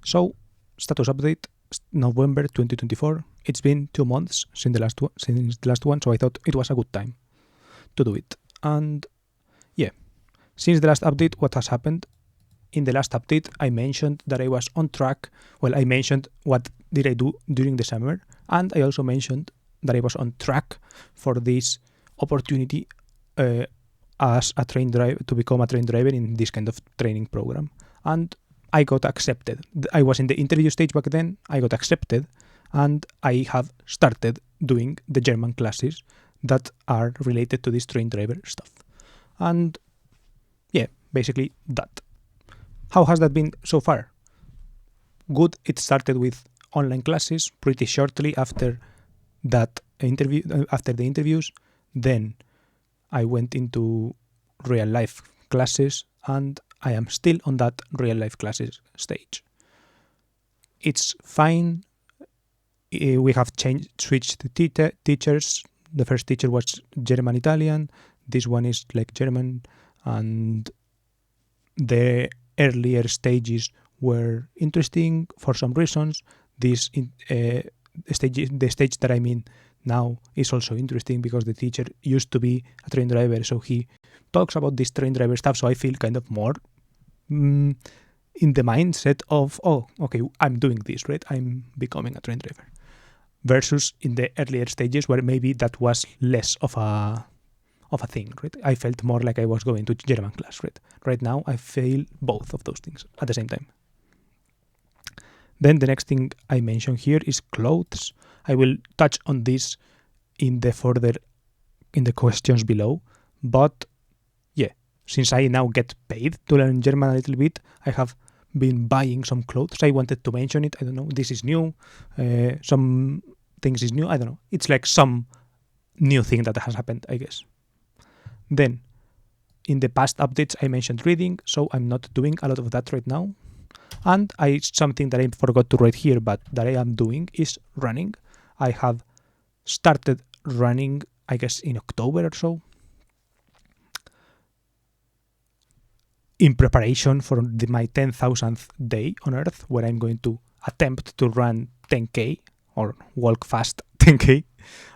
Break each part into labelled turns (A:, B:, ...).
A: So, status update, November 2024. It's been 2 months since the last one, so I thought it was a good time to do it. And yeah, since the last update, what has happened? In the last update, I mentioned that I was on track. Well, I mentioned what did I do during the summer, and I also mentioned that I was on track for this opportunity as a train driver, to become a train driver in this kind of training program. And I got accepted. I was in the interview stage back then. I got accepted, and I have started doing the German classes that are related to this train driver stuff. And yeah, basically that. How has that been so far? Good. It started with online classes pretty shortly after that interview. After the interviews, then I went into real life classes, and I am still on that real life classes stage. It's fine. We have switched teachers. The first teacher was German Italian. This one is like German, and the earlier stages were interesting for some reasons. The stage that I'm in now is also interesting because the teacher used to be a train driver, so he talks about this train driver stuff. So I feel kind of more in the mindset of, oh, okay, I'm doing this, right? I'm becoming a train driver. Versus in the earlier stages where maybe that was less of a thing, right? I felt more like I was going to German class, right? Right now, I feel both of those things at the same time. Then the next thing I mention here is clothes. I will touch on this in the questions below. But yeah, since I now get paid to learn German a little bit, I have been buying some clothes. I wanted to mention it. I don't know. This is new. Some things is new. I don't know. It's like some new thing that has happened, I guess. Then, in the past updates, I mentioned reading, so I'm not doing a lot of that right now. And something that I forgot to write here, but that I am doing is running. I have started running, I guess, in October or so, in preparation for my 10,000th day on Earth, where I'm going to attempt to run 10K or walk fast 10K.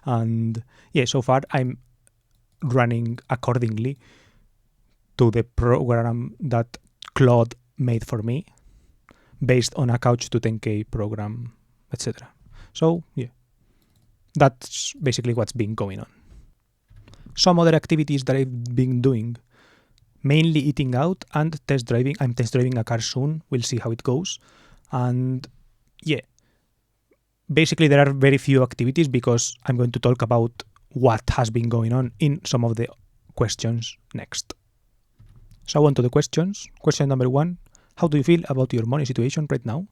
A: And yeah, so far I'm running accordingly to the program that Claude made for me, based on a Couch to 10K program, etc. So yeah, that's basically what's been going on. Some other activities that I've been doing, mainly eating out and test driving. I'm test driving a car soon. We'll see how it goes. And yeah, basically there are very few activities because I'm going to talk about what has been going on in some of the questions next. So on to the questions. Question number 1. How do you feel about your money situation right now?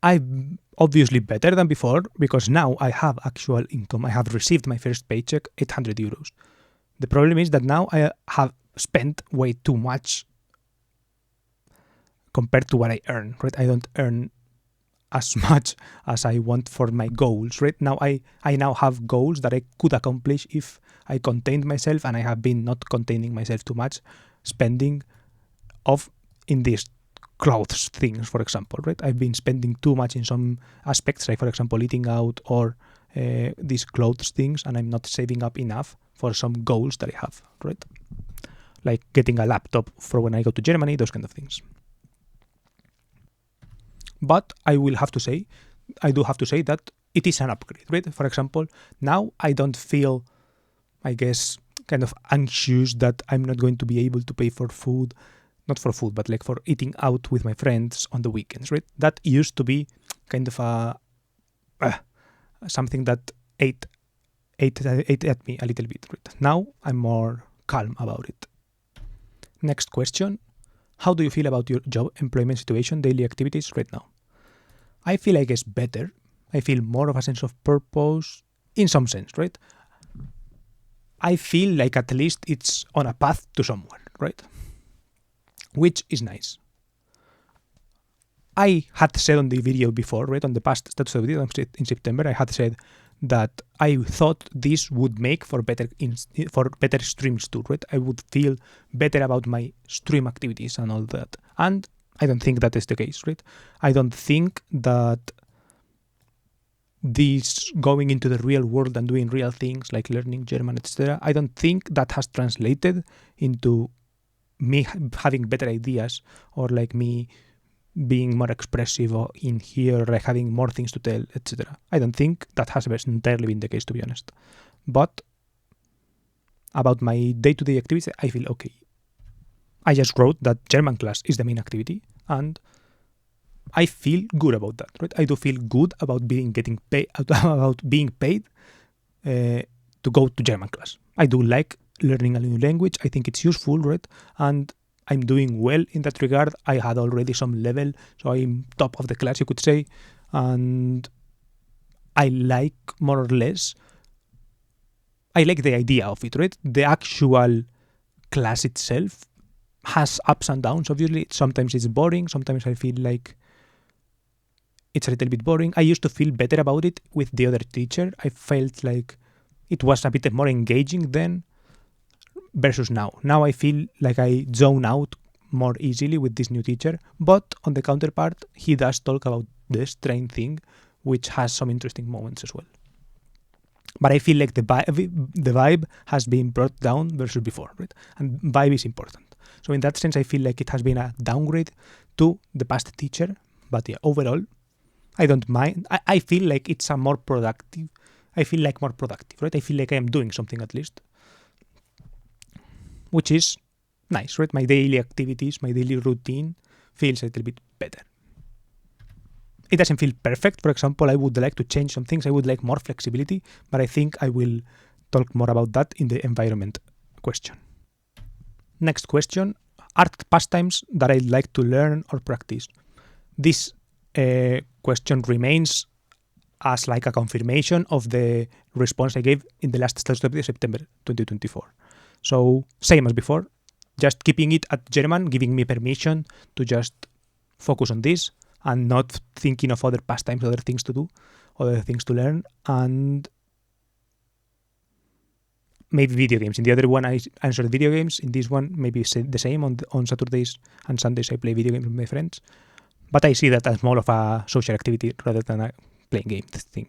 A: I'm obviously better than before because now I have actual income. I have received my first paycheck, 800 euros. The problem is that now I have spent way too much compared to what I earn, right? I don't earn as much as I want for my goals, right? Now I now have goals that I could accomplish if I contained myself, and I have been not containing myself too much, spending in these clothes things, for example, right? I've been spending too much in some aspects, like for example eating out or these clothes things, and I'm not saving up enough for some goals that I have, right? Like getting a laptop for when I go to Germany, those kind of things. But I do have to say that it is an upgrade, right? For example, now I don't feel, I guess, kind of anxious that I'm not going to be able to pay for food, not for food, but like for eating out with my friends on the weekends, right? That used to be kind of something that ate at me a little bit, right? Now I'm more calm about it. Next question. How do you feel about your job, employment situation, daily activities right now? I feel, I guess, better. I feel more of a sense of purpose in some sense, right? I feel like at least it's on a path to somewhere, right? Which is nice. I had said on the video before, right, on the past status of video in September, I had said that I thought this would make for better streams too, right? I would feel better about my stream activities and all that. And I don't think that is the case, right? I don't think that this going into the real world and doing real things like learning German, etc., I don't think that has translated into me having better ideas or like me being more expressive or in here, like having more things to tell, etc. I don't think that has entirely been the case, to be honest. But about my day-to-day activities, I feel okay. I just wrote that German class is the main activity, and I feel good about that, right? I do feel good about getting paid, about being paid to go to German class. I do like learning a new language. I think it's useful, right? And I'm doing well in that regard. I had already some level, so I'm top of the class, you could say. And I like more or less, I like the idea of it, right? The actual class itself has ups and downs, obviously. Sometimes it's boring. Sometimes I feel like it's a little bit boring. I used to feel better about it with the other teacher. I felt like it was a bit more engaging then versus now. Now I feel like I zone out more easily with this new teacher. But on the counterpart, he does talk about this train thing, which has some interesting moments as well. But I feel like the vibe has been brought down versus before, right? And vibe is important. So in that sense, I feel like it has been a downgrade to the past teacher. But yeah, overall, I don't mind. I feel like it's a more productive. I feel like more productive, right? I feel like I am doing something at least, which is nice, right? My daily activities, my daily routine feels a little bit better. It doesn't feel perfect. For example, I would like to change some things. I would like more flexibility, but I think I will talk more about that in the environment question. Next question, art pastimes that I'd like to learn or practice. This question remains as like a confirmation of the response I gave in the last Status Update September 2024. So same as before, just keeping it at German, giving me permission to just focus on this and not thinking of other pastimes, other things to do, other things to learn, and maybe video games. In the other one, I answered video games. In this one, maybe the same. On Saturdays and Sundays, I play video games with my friends. But I see that as more of a social activity rather than a playing game thing.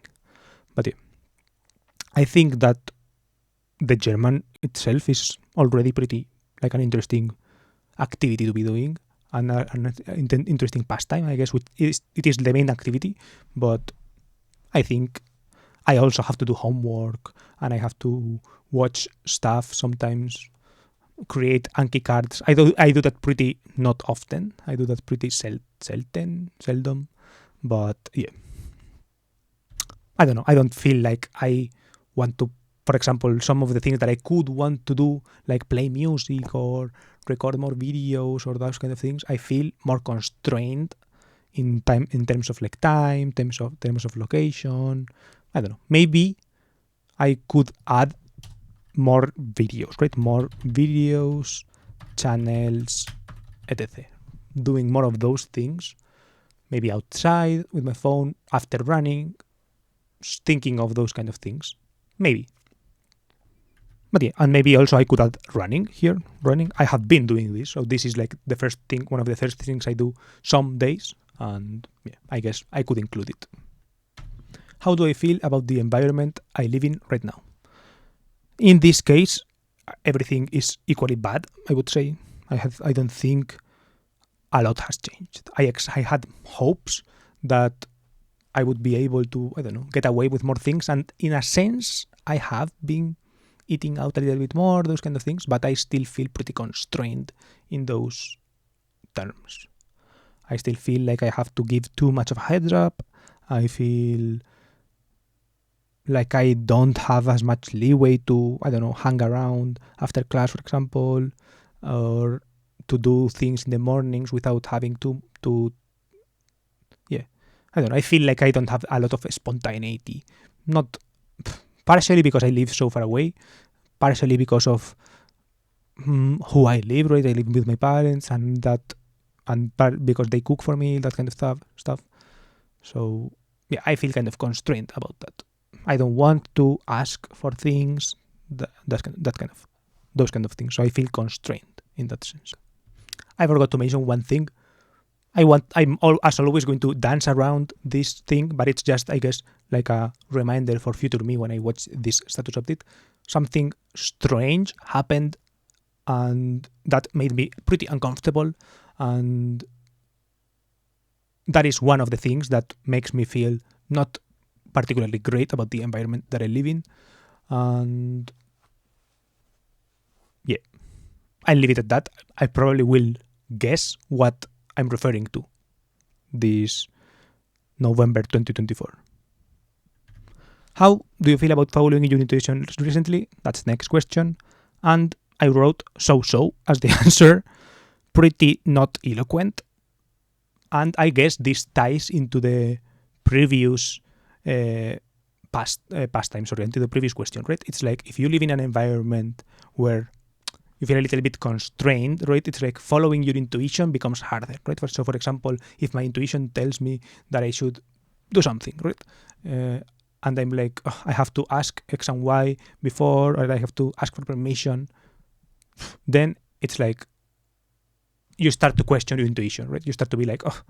A: But yeah, I think that the German itself is already pretty like an interesting activity to be doing and an interesting pastime, I guess. It is the main activity, but I think I also have to do homework and I have to watch stuff sometimes, create Anki cards. I do that pretty not often. I do that pretty seldom. But yeah, I don't know. I don't feel like I want to, for example, some of the things that I could want to do, like play music or record more videos or those kind of things, I feel more constrained in time, in terms of like time, terms of location. I don't know. Maybe I could add more videos, right? More videos, channels, etc. Doing more of those things, maybe outside with my phone after running, thinking of those kind of things, maybe. But yeah, and maybe also I could add running here. Running, I have been doing this, so this is like the first thing, one of the first things I do some days, and yeah, I guess I could include it. How do I feel about the environment I live in right now? In this case, everything is equally bad, I would say. I don't think a lot has changed. I had hopes that I would be able to, I don't know, get away with more things, and in a sense, I have been eating out a little bit more, those kind of things, but I still feel pretty constrained in those terms. I still feel like I have to give too much of a heads up. I feel like I don't have as much leeway to, I don't know, hang around after class, for example, or to do things in the mornings without having to yeah, I don't know. I feel like I don't have a lot of spontaneity. Not partially because I live so far away, partially because of who I live, right? I live with my parents and because they cook for me, that kind of stuff. So yeah, I feel kind of constrained about that. I don't want to ask for things, those kind of things. So I feel constrained in that sense. I forgot to mention one thing. as always going to dance around this thing, but it's just, I guess, like a reminder for future me when I watch this status update. Something strange happened, and that made me pretty uncomfortable, and that is one of the things that makes me feel not particularly great about the environment that I live in. And yeah, I'll leave it at that. I probably will guess what I'm referring to this November 2024. How do you feel about following your intuition recently? That's the next question. And I wrote so as the answer. Pretty not eloquent. And I guess this ties into the previous pastimes, or into the previous question, right? It's like if you live in an environment where you feel a little bit constrained, right? It's like following your intuition becomes harder, right? So, for example, if my intuition tells me that I should do something, right? And I'm like, oh, I have to ask X and Y before, or I have to ask for permission, then it's like you start to question your intuition, right? You start to be like, oh,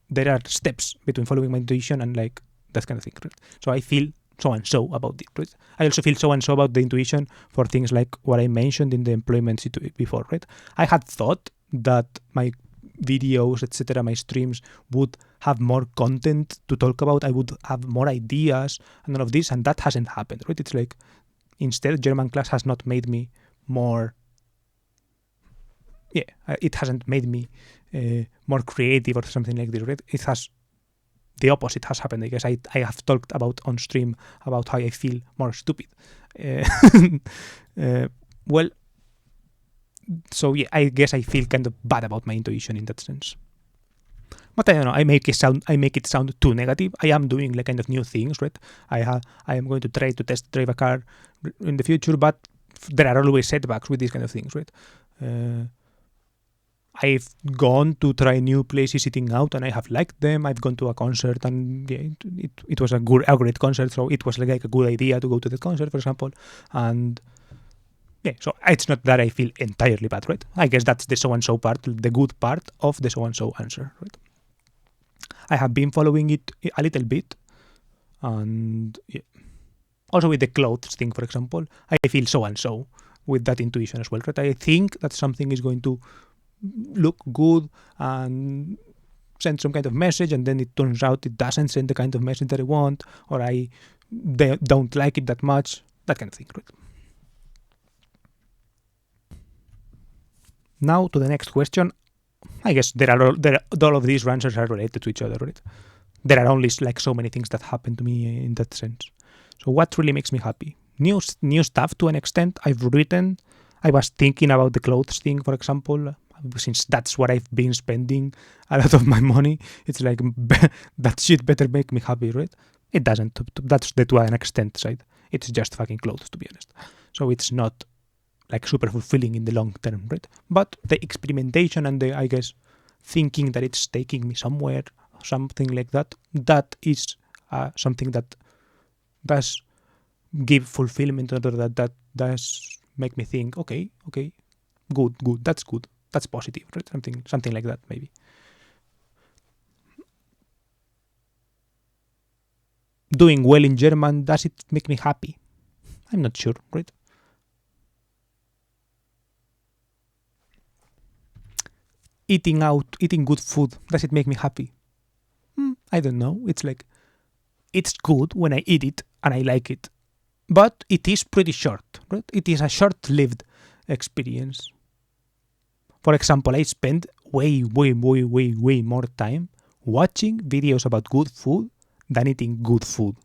A: there are steps between following my intuition and like that kind of thing, right? So I feel so and so about it, right? I also feel so and so about the intuition for things like what I mentioned in the employment situation before, right? I had thought that my videos, etc., my streams would have more content to talk about. I would have more ideas and all of this, and that hasn't happened, right? It's like instead, German class has not made me more. Yeah, it hasn't made me more creative or something like this, right? It has the opposite has happened. I guess I have talked about on stream about how I feel more stupid. Well, so yeah, I guess I feel kind of bad about my intuition in that sense. But I don't know. I make it sound too negative. I am doing like kind of new things, right? I am going to try to test drive a car in the future, but there are always setbacks with these kind of things, right? I've gone to try new places eating out, and I have liked them. I've gone to a concert, and yeah, it was a great concert. So it was like a good idea to go to the concert, for example. And yeah, so it's not that I feel entirely bad, right? I guess that's the so and so part, the good part of the so and so answer, right? I have been following it a little bit, and yeah. Also with the clothes thing, for example, I feel so and so with that intuition as well, right? I think that something is going to look good and send some kind of message, and then it turns out it doesn't send the kind of message that I want, or they don't like it that much, that kind of thing, right? Now to the next question. I guess all of these answers are related to each other, right? There are only like so many things that happen to me in that sense. So what really makes me happy? New stuff to an extent. I was thinking about the clothes thing, for example, since that's what I've been spending a lot of my money. It's like that shit better make me happy, right? It doesn't. That's the to an extent side. It's just fucking clothes, to be honest. So it's not like super fulfilling in the long term, right? But the experimentation and the, I guess, thinking that it's taking me somewhere, something like that, that is something that does give fulfillment, or that does make me think, okay, good, that's positive, right? Something like that, maybe. Doing well in German, does it make me happy? I'm not sure, right? Eating good food, does it make me happy? I don't know. It's like, it's good when I eat it and I like it, but it is pretty short, right? It is a short-lived experience. For example, I spend way more time watching videos about good food than eating good food.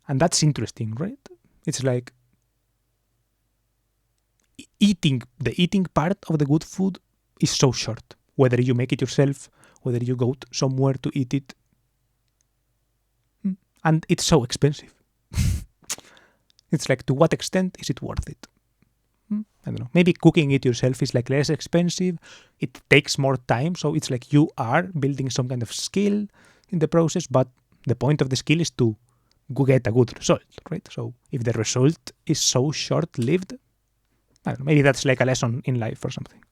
A: And that's interesting, right? It's like the eating part of the good food is so short. Whether you make it yourself, whether you go somewhere to eat it, and it's so expensive. It's like, to what extent is it worth it? I don't know. Maybe cooking it yourself is like less expensive. It takes more time, so it's like you are building some kind of skill in the process. But the point of the skill is to get a good result, right? So if the result is so short-lived, I don't know, maybe that's like a lesson in life or something.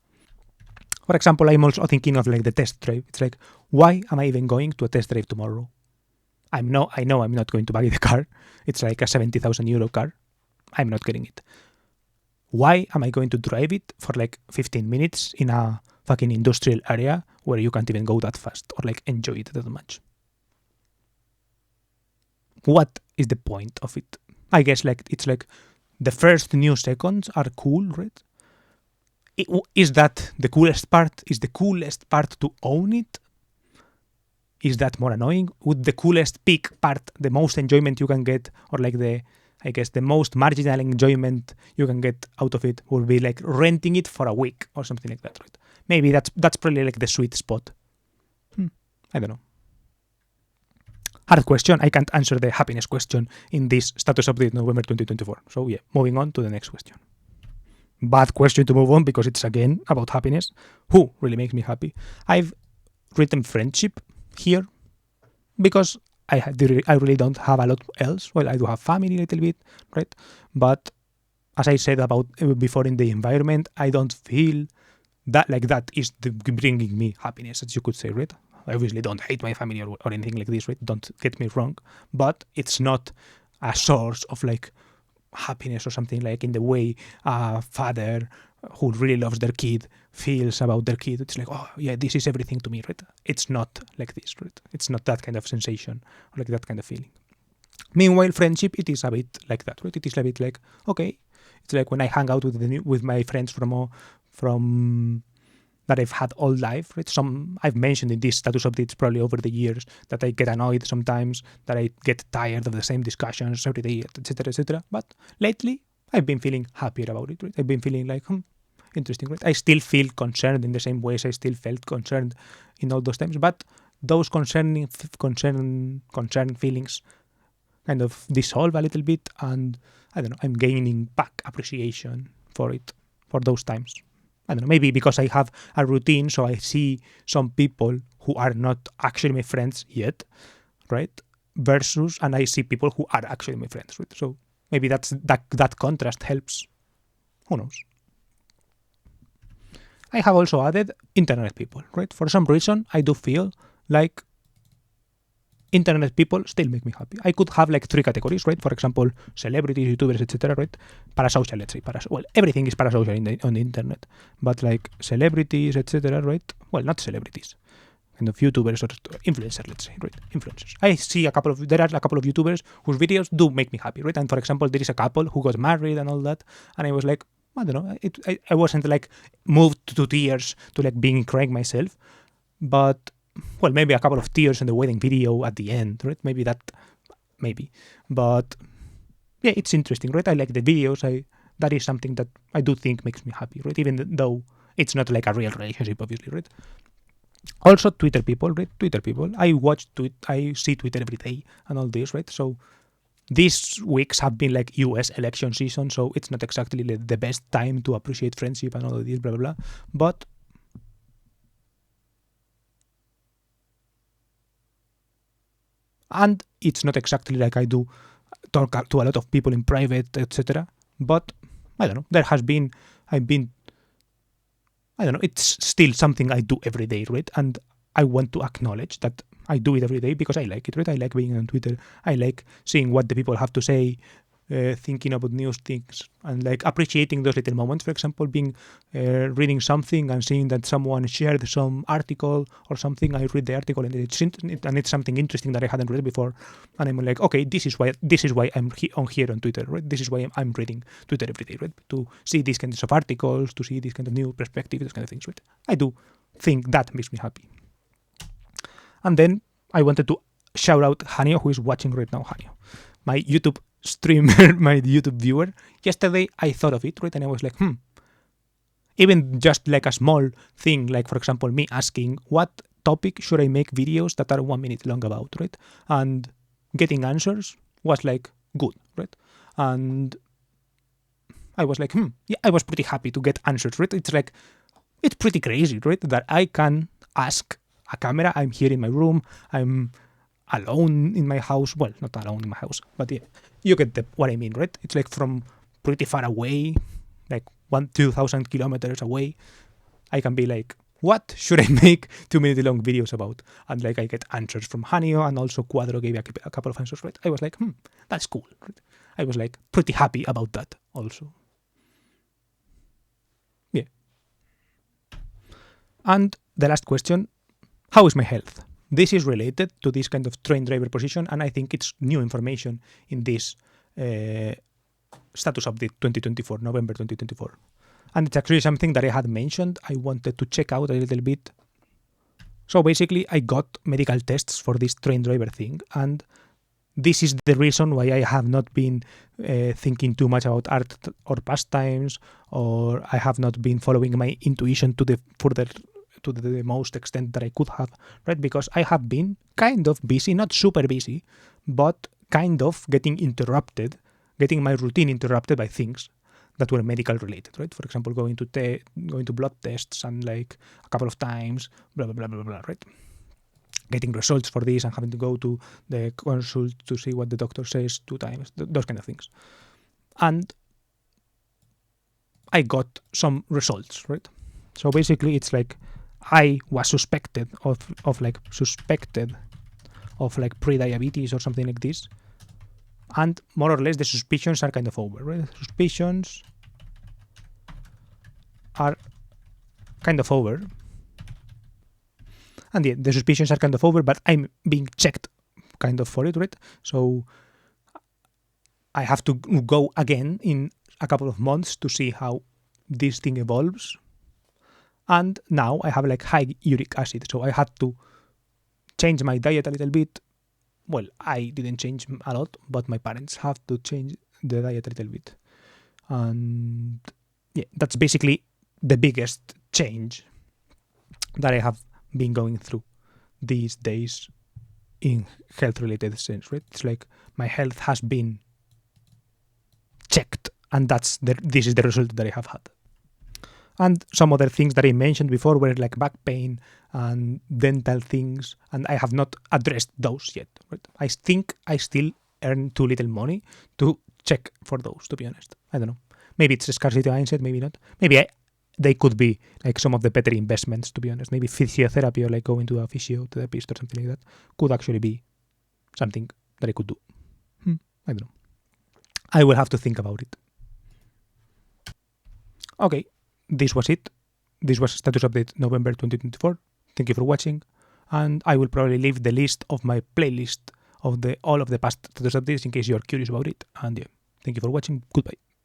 A: For example, I'm also thinking of like the test drive. It's like, why am I even going to a test drive tomorrow? I know I'm not going to buy the car. It's like a 70,000 euro car. I'm not getting it. Why am I going to drive it for like 15 minutes in a fucking industrial area where you can't even go that fast or like enjoy it that much? What is the point of it? I guess like it's like the first new seconds are cool, right? Is that the coolest part? Is the coolest part to own it? Is that more annoying? Would the coolest peak part, the most enjoyment you can get, or like I guess the most marginal enjoyment you can get out of it would be like renting it for a week or something like that, right? Maybe that's probably like the sweet spot. I don't know. Hard question. I can't answer the happiness question in this status update November 2024. So yeah, moving on to the next question. Bad question to move on because it's again about happiness. Who really makes me happy? I've written friendship here because I really don't have a lot else. Well, I do have family a little bit, right? But as I said about before in the environment, I don't feel that like that is bringing me happiness, as you could say, right? I obviously don't hate my family or anything like this, right? Don't get me wrong. But it's not a source of like happiness or something like in the way a father who really loves their kid feels about their kid. It's like, oh yeah, this is everything to me, right? It's not like this, right? It's not that kind of sensation or like that kind of feeling. Meanwhile, friendship, it is a bit like that, right? It is a bit like, okay, it's like when I hang out with my friends from that I've had all life, right? Some I've mentioned in this status updates probably over the years that I get annoyed sometimes, that I get tired of the same discussions every day, etc., etc. But lately, I've been feeling happier about it, right? I've been feeling like, interesting, right? I still feel concerned in the same ways I still felt concerned in all those times, but those concern feelings kind of dissolve a little bit, and I don't know, I'm gaining back appreciation for it, for those times. I don't know, maybe because I have a routine, so I see some people who are not actually my friends yet, right? And I see people who are actually my friends, right? So maybe that contrast helps. Who knows? I have also added internet people, right? For some reason, I do feel like internet people still make me happy. I could have like three categories, right? For example, celebrities, YouTubers, etc., right? Parasocial, let's say. Well, everything is parasocial on the internet, but like celebrities, etc., right? Well, not celebrities, kind of YouTubers or influencers, let's say, right? Influencers. There are a couple of YouTubers whose videos do make me happy, right? And for example, there is a couple who got married and all that, and I was like, I don't know, I wasn't like moved to tears to like being crying myself, but well, maybe a couple of tears in the wedding video at the end, right? Maybe. But yeah, it's interesting, right? I like the videos. That is something that I do think makes me happy, right? Even though it's not like a real relationship, obviously, right? Also, Twitter people, right? Twitter people. I see Twitter every day and all this, right? So these weeks have been like US election season, so it's not exactly the best time to appreciate friendship and all of this, blah, blah, blah. But and it's not exactly like I do talk to a lot of people in private, etc. But I don't know. I don't know. It's still something I do every day, right? And I want to acknowledge that I do it every day because I like it, right? I like being on Twitter. I like seeing what the people have to say, thinking about news things, and like appreciating those little moments. For example, reading something and seeing that someone shared some article or something. I read the article and it's something interesting that I hadn't read before, and I'm like, okay, this is why I'm here on Twitter, right? This is why I'm reading Twitter every day, right? To see these kinds of articles, to see this kind of new perspective, those kind of things, right? I do think that makes me happy. And then I wanted to shout out Hanio, who is watching right now. Hanio, my YouTube streamer, my YouTube viewer. Yesterday I thought of it, right? And I was like, even just like a small thing, like for example, me asking what topic should I make videos that are 1 minute long about, right? And getting answers was like good, right? And I was like, yeah, I was pretty happy to get answers, right? It's pretty crazy, right? That I can ask a camera. I'm here in my room. I'm alone in my house. Well, not alone in my house, but yeah, you get what I mean, right? It's like from pretty far away, like 2,000 kilometers away. I can be like what should I make 2-minute long videos about? And like I get answers from Hanio, and also Quadro gave a couple of answers, right? I was like, that's cool. Right? I was like pretty happy about that also. Yeah. And the last question, how is my health? This is related to this kind of train driver position, and I think it's new information in this status update 2024, November 2024. And it's actually something that I had mentioned I wanted to check out a little bit. So basically, I got medical tests for this train driver thing, and this is the reason why I have not been thinking too much about art or pastimes, or I have not been following my intuition to the most extent that I could have, right? Because I have been kind of busy, not super busy, but kind of getting my routine interrupted by things that were medical related, right? For example, going to blood tests and like a couple of times, blah, blah, blah, blah, blah, right? Getting results for this and having to go to the consult to see what the doctor says 2 times, those kind of things. And I got some results, right? So basically it's like I was suspected of pre-diabetes or something like this. And more or less the suspicions are kind of over, right? Suspicions are kind of over. And yeah, the suspicions are kind of over, but I'm being checked kind of for it, right? So I have to go again in a couple of months to see how this thing evolves. And now I have like high uric acid, so I had to change my diet a little bit. Well, I didn't change a lot, but my parents have to change the diet a little bit. And yeah, that's basically the biggest change that I have been going through these days in health-related sense, right? It's like my health has been checked, and this is the result that I have had. And some other things that I mentioned before were like back pain and dental things, and I have not addressed those yet. Right? I think I still earn too little money to check for those, to be honest. I don't know. Maybe it's a scarcity mindset, maybe not. Maybe they could be like some of the better investments, to be honest. Maybe physiotherapy or like going to a physiotherapist or something like that could actually be something that I could do. I don't know. I will have to think about it. Okay. This was it. This was Status Update November 2024. Thank you for watching, and I will probably leave the list of my playlist of all of the past Status Updates in case you are curious about it. And yeah, thank you for watching. Goodbye.